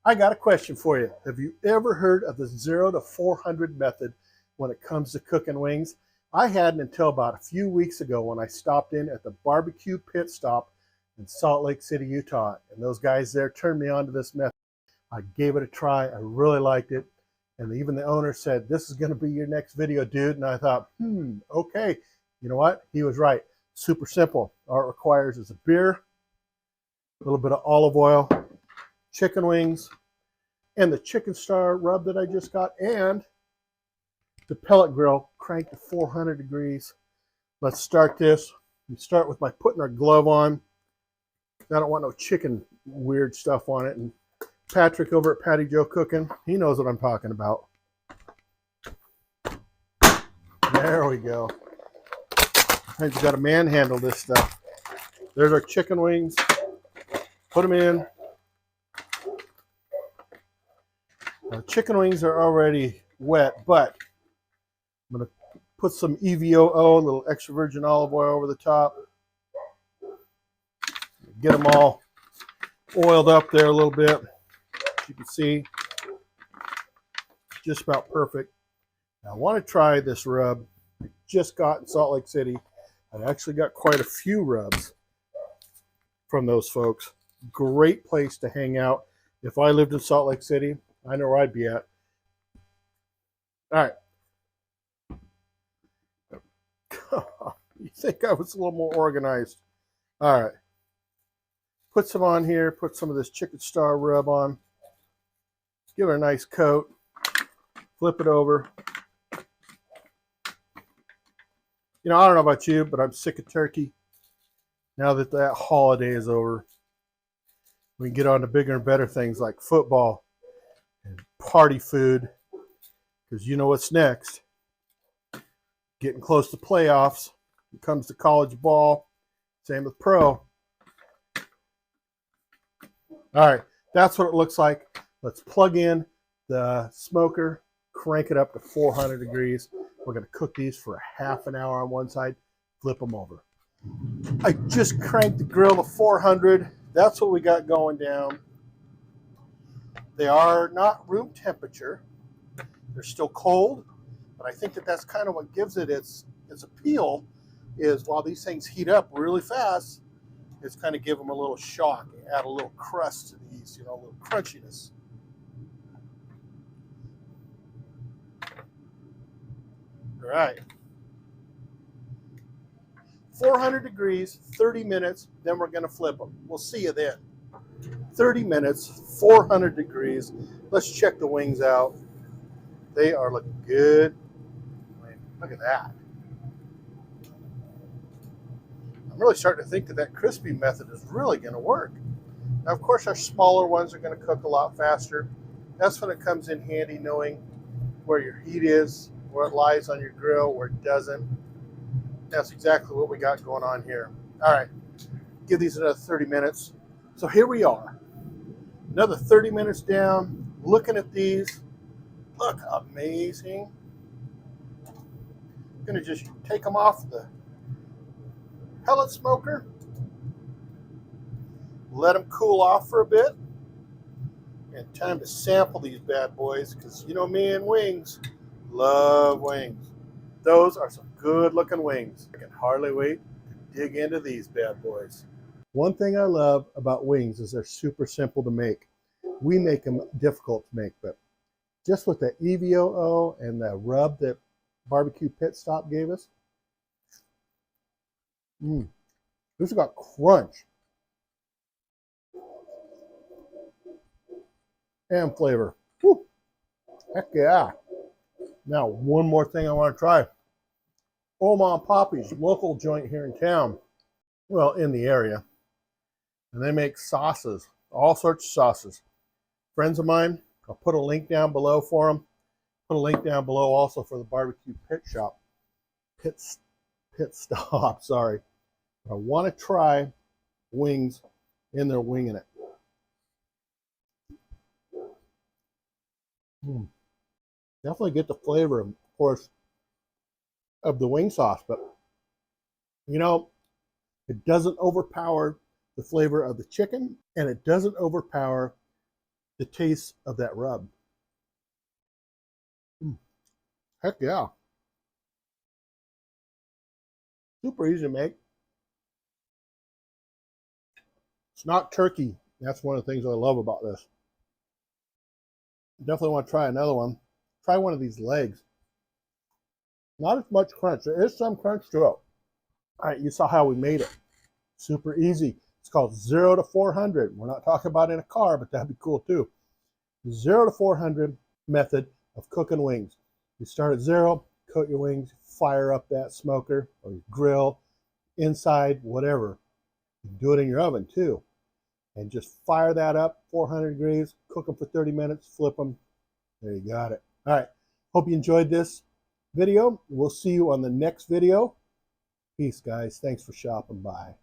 I got a question for you. Have you ever heard of the 0 to 400 method when it comes to cooking wings? I hadn't until about a few weeks ago when I stopped in at the BBQ Pit Stop in Salt Lake City, Utah. And those guys there turned me on to this method. I gave it a try. I really liked it. And even the owner said, "This is going to be your next video, dude." And I thought, okay. You know what? He was right. Super simple. All it requires is a beer, a little bit of olive oil, chicken wings, and the chicken star rub that I just got, and the pellet grill cranked to 400 degrees. Let's start this. We start with by putting our glove on. I don't want no chicken weird stuff on it. And Patrick over at Patty Joe Cooking, he knows what I'm talking about. There we go. I just got to manhandle this stuff. There's our chicken wings. Put them in. Now, chicken wings are already wet, but I'm going to put some EVOO, a little extra virgin olive oil over the top. Get them all oiled up there a little bit. As you can see, just about perfect. Now, I want to try this rub I just got in Salt Lake City. I actually got quite a few rubs from those folks. Great place to hang out. If I lived in Salt Lake City, I know where I'd be at. All right. You think I was a little more organized. All right. Put some on here. Put some of this chicken star rub on. Give it a nice coat. Flip it over. You know, I don't know about you, but I'm sick of turkey. Now that that holiday is over, we can get on to bigger and better things like football and party food, because you know what's next. Getting close to playoffs. It comes to college ball. Same with pro. All right, that's what it looks like. Let's plug in the smoker, crank it up to 400 degrees. We're going to cook these for a half an hour on one side, flip them over. I just cranked the grill to 400. That's what we got going down. They are not room temperature. They're still cold, but I think that that's kind of what gives it its appeal, is while these things heat up really fast, it's kind of give them a little shock, add a little crust to these, you know, a little crunchiness. All right. 400 degrees, 30 minutes, then we're going to flip them. We'll see you then. 30 minutes, 400 degrees. Let's check the wings out. They are looking good. I mean, look at that. I'm really starting to think that crispy method is really going to work. Now, of course, our smaller ones are going to cook a lot faster. That's when it comes in handy knowing where your heat is, where it lies on your grill, where it doesn't. That's exactly what we got going on here. All right, give these another 30 minutes. So here we are. Another 30 minutes down, looking at these. Look amazing. I'm gonna just take them off the pellet smoker. Let them cool off for a bit. And time to sample these bad boys, because you know me and wings, love wings. Those are some good looking wings. I can hardly wait to dig into these bad boys. One thing I love about wings is they're super simple to make. We make them difficult to make, but just with the EVOO and the rub that BBQ Pit Stop gave us, this has got crunch and flavor. Woo. Heck yeah. Now, one more thing I want to try. Oma and Poppy's, local joint here in town. Well, in the area. And they make sauces, all sorts of sauces. Friends of mine, I'll put a link down below for them. Put a link down below also for the BBQ Pit Stop, sorry. I want to try wings in their winging it. Definitely get the flavor, of course, of the wing sauce, but you know, it doesn't overpower the flavor of the chicken, and it doesn't overpower the taste of that rub. Heck yeah. Super easy to make. It's not turkey. That's one of the things I love about this. Definitely want to try another one. Try one of these legs. Not as much crunch. There is some crunch to it. All right, you saw how we made it. Super easy. It's called 0 to 400. We're not talking about in a car, but that'd be cool too. 0 to 400 method of cooking wings. You start at 0, cook your wings, fire up that smoker or your grill, inside, whatever. You can do it in your oven too. And just fire that up, 400 degrees, cook them for 30 minutes, flip them. There you got it. All right. Hope you enjoyed this video. We'll see you on the next video. Peace, guys. Thanks for shopping by.